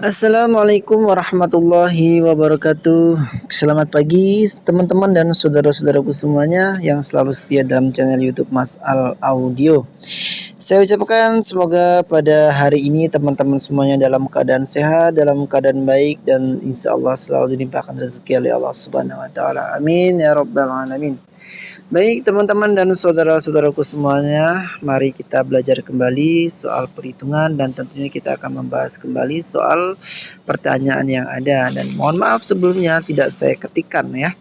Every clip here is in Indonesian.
Assalamualaikum warahmatullahi wabarakatuh. Selamat pagi teman-teman dan saudara-saudaraku semuanya yang selalu setia dalam channel YouTube Mas Al Audio. Saya ucapkan semoga pada hari ini teman-teman semuanya dalam keadaan sehat, dalam keadaan baik, dan insya Allah selalu dilimpahkan rezeki oleh Allah Subhanahu Wa Taala. Amin ya Rabbal Alamin. Baik teman-teman dan saudara-saudaraku semuanya, mari kita belajar kembali soal perhitungan dan tentunya kita akan membahas kembali soal pertanyaan yang ada. Dan mohon maaf sebelumnya tidak saya ketikkan ya.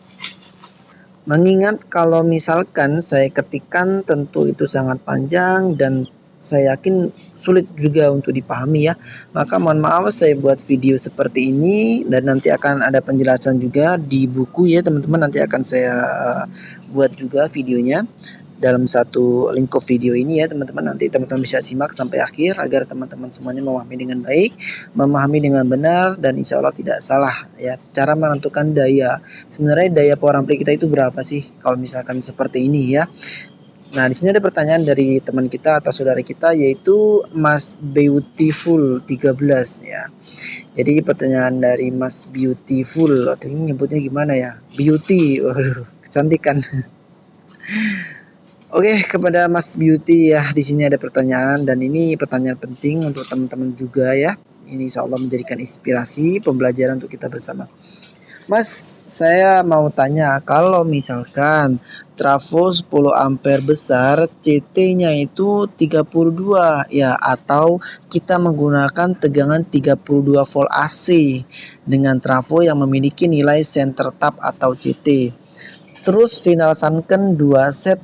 Mengingat kalau misalkan saya ketikkan tentu itu sangat panjang dan saya yakin sulit juga untuk dipahami ya. Maka mohon maaf saya buat video seperti ini dan nanti akan ada penjelasan juga di buku ya teman-teman. Nanti akan saya buat juga videonya dalam satu lingkup video ini ya teman-teman. Nanti teman-teman bisa simak sampai akhir agar teman-teman semuanya memahami dengan baik, memahami dengan benar, dan insya Allah tidak salah ya. Cara menentukan daya, sebenarnya daya power ampli kita itu berapa sih kalau misalkan seperti ini ya. Nah, di sini ada pertanyaan dari teman kita atau saudara kita yaitu Mas Beautiful 13 ya. Jadi pertanyaan dari Mas Beautiful, aduh ini nyebutnya gimana ya? Beauty, waduh, kecantikan. Oke, kepada Mas Beauty ya, di sini ada pertanyaan dan ini pertanyaan penting untuk teman-teman juga ya. Ini insya Allah menjadikan inspirasi pembelajaran untuk kita bersama. Mas, saya mau tanya, kalau misalkan trafo 10 ampere besar, CT-nya itu 32 ya, atau kita menggunakan tegangan 32 volt AC dengan trafo yang memiliki nilai center tap atau CT. Terus final sunken 2 set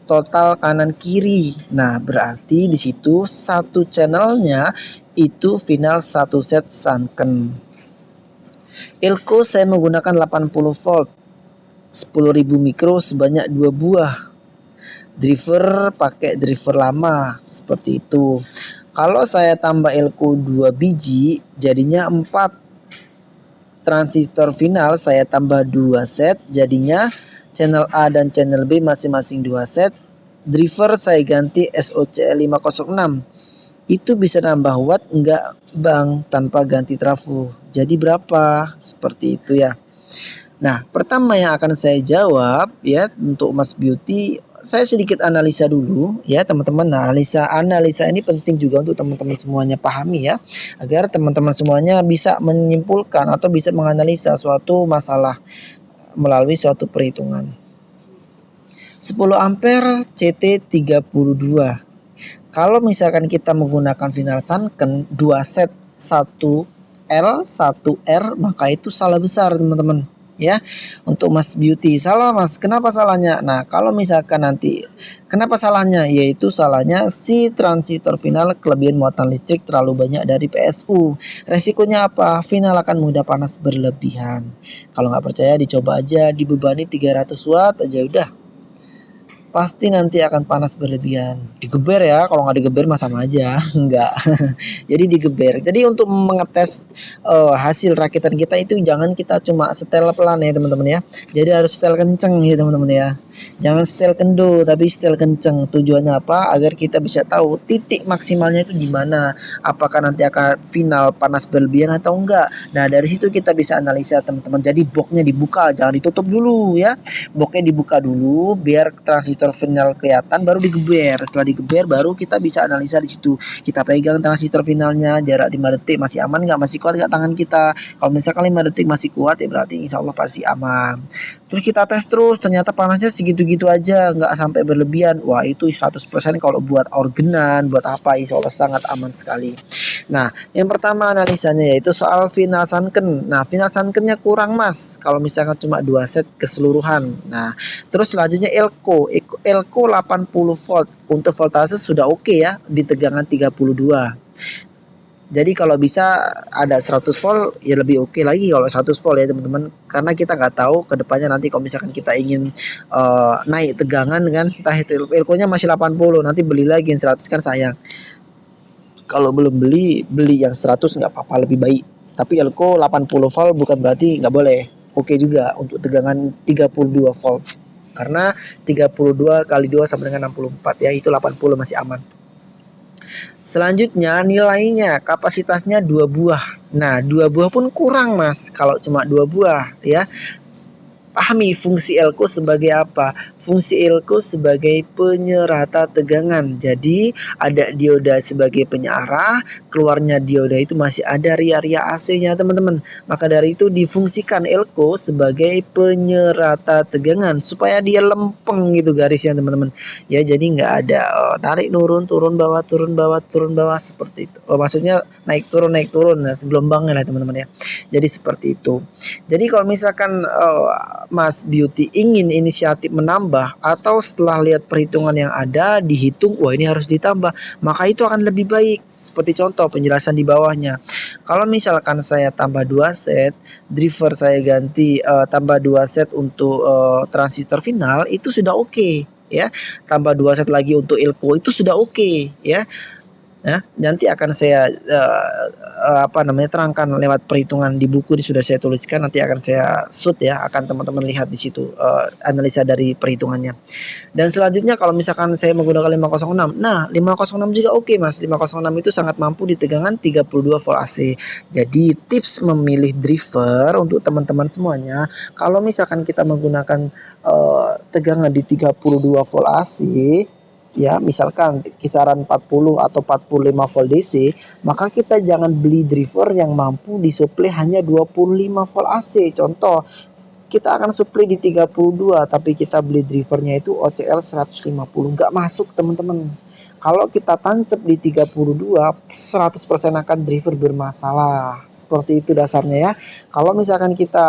total kanan kiri. Nah, berarti di situ satu channelnya itu final 1 set sunken. Elko saya menggunakan 80 volt 10.000 mikro sebanyak 2 buah. Driver pakai driver lama seperti itu. Kalau saya tambah elko 2 biji jadinya 4. Transistor final saya tambah 2 set jadinya channel A dan channel B masing-masing 2 set. Driver saya ganti SOCL 506. Itu bisa nambah watt enggak bang tanpa ganti trafo? Jadi berapa? Seperti itu ya. Nah, pertama yang akan saya jawab ya untuk Mas Beauty, saya sedikit analisa dulu ya teman-teman. Nah, analisa ini penting juga untuk teman-teman semuanya pahami ya, agar teman-teman semuanya bisa menyimpulkan atau bisa menganalisa suatu masalah melalui suatu perhitungan. 10 ampere CT 32. Kalau misalkan kita menggunakan final sunken 2 set 1L 1R, maka itu salah besar teman-teman ya. Untuk Mas Beauty, salah Mas, kenapa salahnya? Nah, kalau misalkan nanti kenapa salahnya, yaitu salahnya si transistor final kelebihan muatan listrik terlalu banyak dari PSU. Resikonya apa? Final akan mudah panas berlebihan. Kalau nggak percaya dicoba aja, dibebani 300 watt aja udah, pasti nanti akan panas berlebihan. Digeber ya, kalau nggak digeber mah sama aja. Enggak. Jadi digeber. Jadi untuk mengetes hasil rakitan kita itu jangan kita cuma setel pelan ya teman-teman ya. Jadi harus setel kenceng ya teman-teman ya. Jangan setel kendo tapi setel kenceng. Tujuannya apa? Agar kita bisa tahu titik maksimalnya itu di mana. Apakah nanti akan final panas berlebihan atau enggak. Nah, dari situ kita bisa analisa teman-teman. Jadi boxnya dibuka, jangan ditutup dulu ya. Boxnya dibuka dulu biar transistor final kelihatan, baru digeber. Setelah digeber baru kita bisa analisa di situ. Kita pegang transistor finalnya, jarak 5 detik masih aman nggak, masih kuat nggak tangan kita. Kalau misalkan 5 detik masih kuat ya berarti insya Allah pasti aman. Terus kita tes terus, ternyata panasnya segitu-gitu aja, nggak sampai berlebihan. Wah, itu 100% kalau buat organan, buat apa, insya Allah sangat aman sekali. Nah, yang pertama analisanya yaitu soal final sunken. Nah, final sunkennya kurang Mas, kalau misalkan cuma 2 set keseluruhan. Nah, terus selanjutnya elko 80 volt untuk voltase sudah oke ya di tegangan 32. Jadi kalau bisa ada 100 volt ya lebih oke lagi kalau 100 volt ya teman-teman, karena kita nggak tahu kedepannya nanti kalau misalkan kita ingin naik tegangan kan, entah itu elko-nya masih 80 nanti beli lagi yang 100 kan sayang. Kalau belum beli yang 100 nggak apa-apa, lebih baik. Tapi elko 80 volt bukan berarti nggak boleh. Oke juga untuk tegangan 32 volt. Karena 32 kali 2 sama dengan 64 ya, itu 80 masih aman. Selanjutnya nilainya kapasitasnya 2 buah. Nah 2 buah pun kurang Mas kalau cuma 2 buah ya. Pahami fungsi elko sebagai apa? Fungsi elko sebagai penyerata tegangan. Jadi ada dioda sebagai penyearah, keluarnya dioda itu masih ada ria-ria AC-nya teman-teman. Maka dari itu difungsikan elko sebagai penyerata tegangan supaya dia lempeng gitu garisnya teman-teman. Ya jadi nggak ada tarik turun bawah turun bawah turun bawah seperti itu. Maksudnya naik turun. Nah, gelombangnya lah teman-teman ya. Jadi seperti itu. Jadi kalau misalkan Mas Beauty ingin inisiatif menambah atau setelah lihat perhitungan yang ada dihitung wah ini harus ditambah, maka itu akan lebih baik. Seperti contoh penjelasan di bawahnya. Kalau misalkan saya tambah 2 set, driver saya ganti tambah 2 set untuk transistor final itu sudah oke ya. Tambah 2 set lagi untuk elko itu sudah oke ya. Ya, nanti akan saya terangkan lewat perhitungan di buku ini sudah saya tuliskan, nanti akan saya shoot ya, akan teman-teman lihat di situ analisa dari perhitungannya. Dan selanjutnya kalau misalkan saya menggunakan 506. Nah, 506 juga oke Mas. 506 itu sangat mampu di tegangan 32 volt AC. Jadi tips memilih driver untuk teman-teman semuanya, kalau misalkan kita menggunakan tegangan di 32 volt AC ya misalkan kisaran 40 atau 45 volt DC, maka kita jangan beli driver yang mampu disuplai hanya 25 volt AC. Contoh, kita akan supply di 32 tapi kita beli drivernya itu OCL 150, nggak masuk teman-teman. Kalau kita tancap di 32 100% akan driver bermasalah. Seperti itu dasarnya ya. Kalau misalkan kita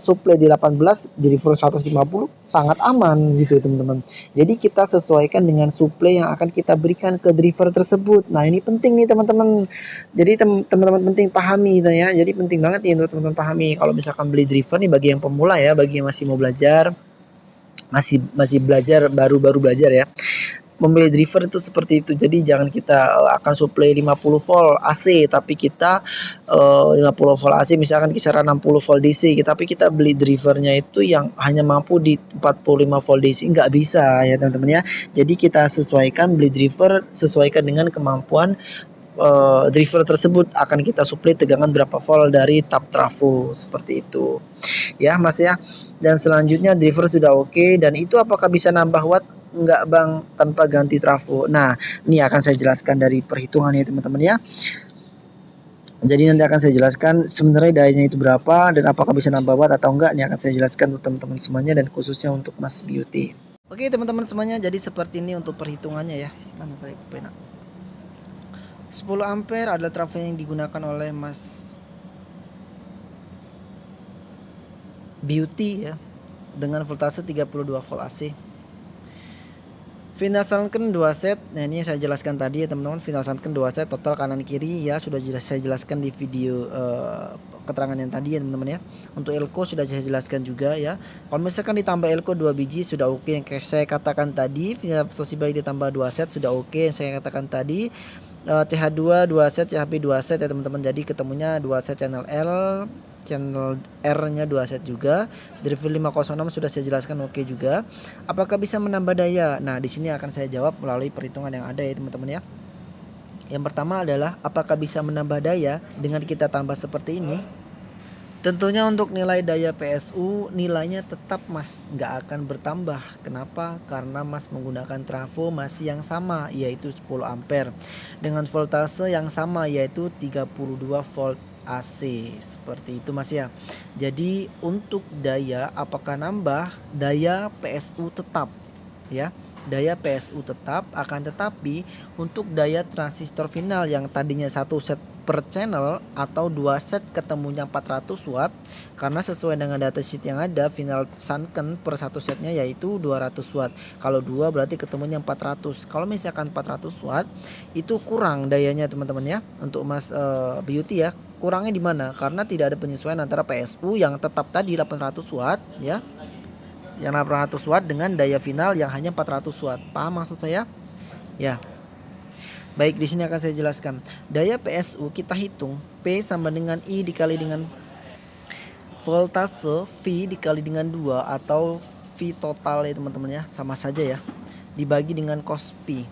supply di 18 driver 150 sangat aman gitu teman-teman. Jadi kita sesuaikan dengan supply yang akan kita berikan ke driver tersebut. Nah ini penting nih teman-teman. Jadi teman-teman penting pahami ya. Jadi penting banget nih untuk teman-teman pahami. Kalau misalkan beli driver nih bagi yang pemula ya, bagi yang masih mau belajar, masih belajar baru belajar ya. Memilih driver itu seperti itu. Jadi jangan kita akan supply 50 volt AC tapi kita 50 volt AC misalkan kisaran 60 volt DC, tapi kita beli drivernya itu yang hanya mampu di 45 volt DC, nggak bisa ya teman-teman ya. Jadi kita sesuaikan beli driver sesuaikan dengan kemampuan driver tersebut, akan kita supply tegangan berapa volt dari tap trafo seperti itu ya Mas ya. Dan selanjutnya driver sudah oke, dan itu apakah bisa nambah watt? Enggak Bang, tanpa ganti trafo. Nah ini akan saya jelaskan dari perhitungannya teman-teman ya. Jadi nanti akan saya jelaskan sebenarnya dayanya itu berapa dan apakah bisa nambah watt atau enggak. Ini akan saya jelaskan untuk teman-teman semuanya dan khususnya untuk Mas Beauty. Oke teman-teman semuanya, jadi seperti ini untuk perhitungannya ya. Mana tadi pena? 10 ampere adalah trafo yang digunakan oleh Mas Beauty ya, dengan voltase 32 volt AC. Final Sunken 2 set. Nah ini saya jelaskan tadi ya teman-teman, final Sunken 2 set total kanan kiri ya, sudah saya jelaskan di video keterangan yang tadi ya teman-teman ya. Untuk elko sudah saya jelaskan juga ya. Kalau misalkan ditambah elko 2 biji sudah oke. Yang saya katakan tadi final Toshiba ditambah 2 set sudah oke. Yang saya katakan tadi CH2 2 set, CHP 2 set ya teman-teman. Jadi ketemunya 2 set channel L, channel R-nya 2 set juga. Driver 506 sudah saya jelaskan oke juga. Apakah bisa menambah daya? Nah, di sini akan saya jawab melalui perhitungan yang ada ya teman-teman ya. Yang pertama adalah apakah bisa menambah daya dengan kita tambah seperti ini? Tentunya untuk nilai daya PSU nilainya tetap Mas nggak akan bertambah. Kenapa? Karena Mas menggunakan trafo masih yang sama yaitu 10 ampere dengan voltase yang sama yaitu 32 volt AC. Seperti itu Mas ya. Jadi untuk daya apakah nambah? Daya PSU tetap ya. Daya PSU tetap, akan tetapi untuk daya transistor final yang tadinya 1 set per channel atau 2 set ketemunya 400 watt, karena sesuai dengan datasheet yang ada final Sunken per 1 setnya yaitu 200 watt. Kalau 2 berarti ketemunya 400. Kalau misalkan 400 watt itu kurang dayanya teman-teman ya. Untuk Mas Beauty ya, kurangnya di mana? Karena tidak ada penyesuaian antara PSU yang tetap tadi 800 watt ya, yang 800 watt dengan daya final yang hanya 400 watt. Paham maksud saya? Ya. Baik, di sini akan saya jelaskan. Daya PSU kita hitung P sama dengan I dikali dengan voltase V dikali dengan 2 atau V total ya teman-teman ya, sama saja ya. Dibagi dengan cos P.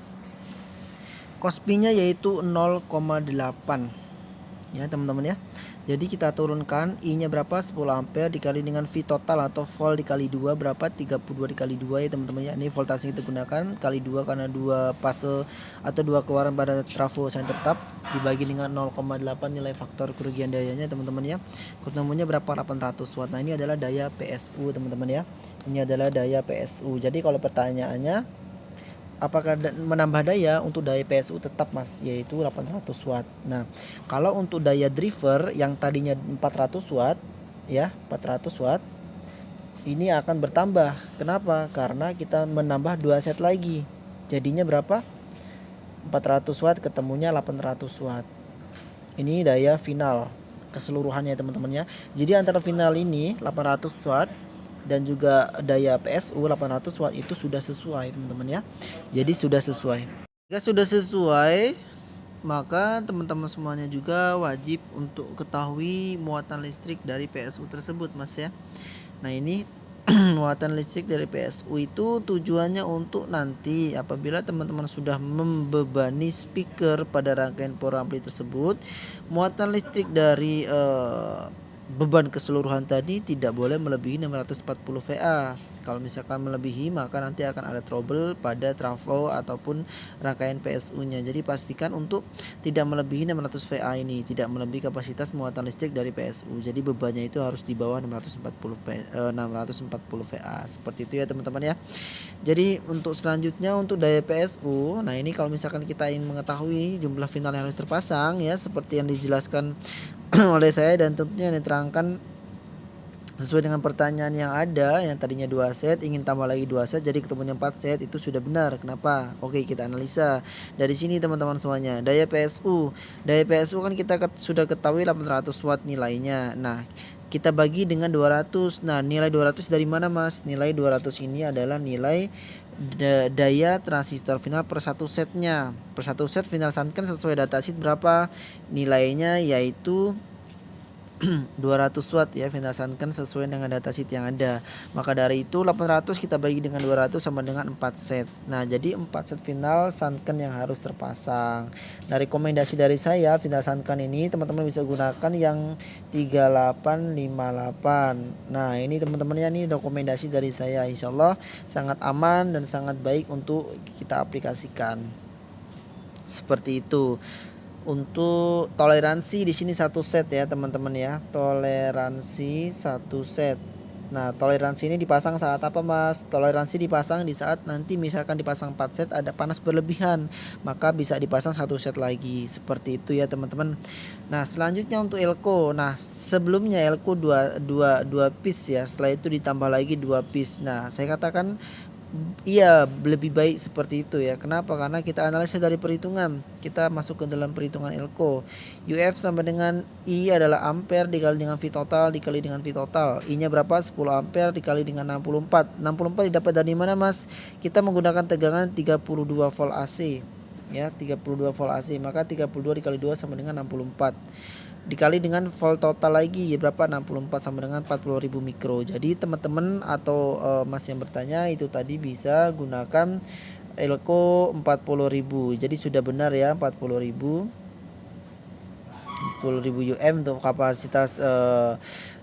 Kospi-nya yaitu 0,8 ya teman-teman ya. Jadi kita turunkan I-nya berapa, 10 ampere dikali dengan V total atau volt dikali 2 berapa, 32 dikali 2 ya teman-teman ya. Ini voltase kita gunakan kali 2 karena 2 fase atau 2 keluaran pada trafo center tap dibagi dengan 0,8 nilai faktor kerugian dayanya teman-teman ya. Ketemunya berapa, 800 watt. Nah ini adalah daya PSU teman-teman ya. Ini adalah daya PSU. Jadi kalau pertanyaannya apakah menambah daya, untuk daya PSU tetap mas, yaitu 800 watt. Nah kalau untuk daya driver yang tadinya 400 watt ya, 400 watt ini akan bertambah. Kenapa? Karena kita menambah 2 set lagi, jadinya berapa, 400 watt ketemunya 800 watt. Ini daya final keseluruhannya teman-teman ya. Jadi antara final ini 800 watt dan juga daya PSU 800 watt itu sudah sesuai teman-teman ya. Jadi sudah sesuai. Jika sudah sesuai, maka teman-teman semuanya juga wajib untuk ketahui muatan listrik dari PSU tersebut mas ya. Nah ini muatan listrik dari PSU itu tujuannya untuk nanti apabila teman-teman sudah membebani speaker pada rangkaian power ampli tersebut, muatan listrik dari beban keseluruhan tadi tidak boleh melebihi 640 VA. Kalau misalkan melebihi maka nanti akan ada trouble pada trafo ataupun rangkaian PSU-nya. Jadi pastikan untuk tidak melebihi 600 VA ini, tidak melebihi kapasitas muatan listrik dari PSU. Jadi bebannya itu harus di bawah 640 VA. Seperti itu ya teman-teman ya. Jadi untuk selanjutnya untuk daya PSU, nah ini kalau misalkan kita ingin mengetahui jumlah final yang harus terpasang ya seperti yang dijelaskan oleh saya dan tentunya yang diterangkan sesuai dengan pertanyaan yang ada, yang tadinya 2 set ingin tambah lagi 2 set jadi ketemunya 4 set, itu sudah benar. Kenapa? Oke, kita analisa dari sini teman-teman semuanya. Daya PSU kan kita sudah ketahui 800 watt nilainya. Nah kita bagi dengan 200. Nah nilai 200 dari mana mas? Nilai 200 ini adalah nilai daya transistor final per satu setnya. Per satu set final Sunken sesuai datasheet berapa nilainya, yaitu 200 watt ya final Sunken sesuai dengan datasheet yang ada. Maka dari itu 800 kita bagi dengan 200 sama dengan 4 set. Nah jadi 4 set final Sunken yang harus terpasang. Nah rekomendasi dari saya final Sunken ini teman-teman bisa gunakan yang 3858. Nah ini teman-teman ya, ini rekomendasi dari saya, insya Allah sangat aman dan sangat baik untuk kita aplikasikan. Seperti itu. Untuk toleransi di sini 1 set ya teman-teman ya, toleransi 1 set. Nah toleransi ini dipasang saat apa mas? Toleransi dipasang di saat nanti misalkan dipasang 4 set ada panas berlebihan, maka bisa dipasang 1 set lagi, seperti itu ya teman-teman. Nah selanjutnya untuk elko, nah sebelumnya elko 2 piece ya, setelah itu ditambah lagi 2 piece. Nah saya katakan iya lebih baik seperti itu ya. Kenapa? Karena kita analisa dari perhitungan, kita masuk ke dalam perhitungan elko. UF sama dengan I adalah ampere dikali dengan V total dikali dengan V total. I nya berapa? 10 ampere dikali dengan 64. 64 didapat dari mana mas? Kita menggunakan tegangan 32 volt AC ya, 32 volt AC, maka 32 dikali 2 sama dengan 64 dikali dengan volt total lagi ya berapa, 64 sama dengan 40.000 mikro. Jadi teman-teman atau mas yang bertanya itu tadi bisa gunakan elko 40.000. Jadi sudah benar ya, 40.000 UM untuk kapasitas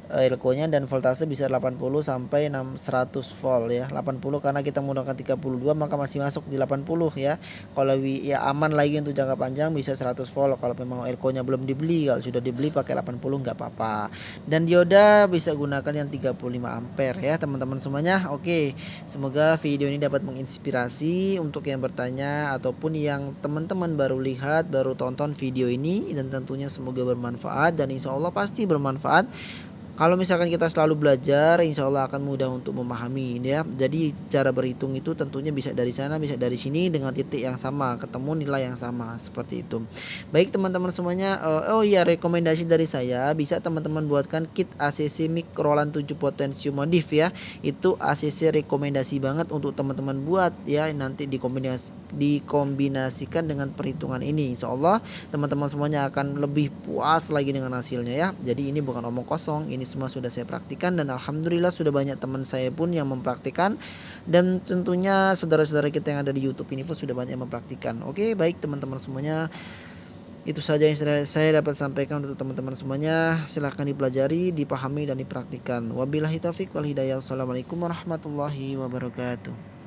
elko-nya, dan voltase bisa 80 sampai 100 volt ya. 80 karena kita menggunakan 32 maka masih masuk di 80 ya. Kalau ya aman lagi untuk jangka panjang bisa 100 volt kalau memang elko-nya belum dibeli. Kalau sudah dibeli pakai 80 nggak apa-apa. Dan dioda bisa gunakan yang 35 ampere ya teman-teman semuanya. Oke, semoga video ini dapat menginspirasi untuk yang bertanya ataupun yang teman-teman baru lihat, baru tonton video ini, dan tentunya semoga bermanfaat dan insya Allah pasti bermanfaat. Kalau misalkan kita selalu belajar, insya Allah akan mudah untuk memahami ya. Jadi cara berhitung itu tentunya bisa dari sana, bisa dari sini dengan titik yang sama, ketemu nilai yang sama, seperti itu. Baik teman-teman semuanya, oh iya rekomendasi dari saya, bisa teman-teman buatkan kit ACC mic Roland 7 Potentium modif ya. Itu ACC rekomendasi banget untuk teman-teman buat ya, nanti dikombinasikan dengan perhitungan ini. Insya Allah teman-teman semuanya akan lebih puas lagi dengan hasilnya ya. Jadi ini bukan omong kosong, ini semua sudah saya praktikkan dan alhamdulillah sudah banyak teman saya pun yang mempraktikkan, dan tentunya saudara-saudara kita yang ada di YouTube ini pun sudah banyak yang mempraktikkan. Oke, baik teman-teman semuanya. Itu saja yang saya dapat sampaikan untuk teman-teman semuanya. Silahkan dipelajari, dipahami dan dipraktikkan. Wabillahi taufik wal hidayah. Wassalamualaikum warahmatullahi wabarakatuh.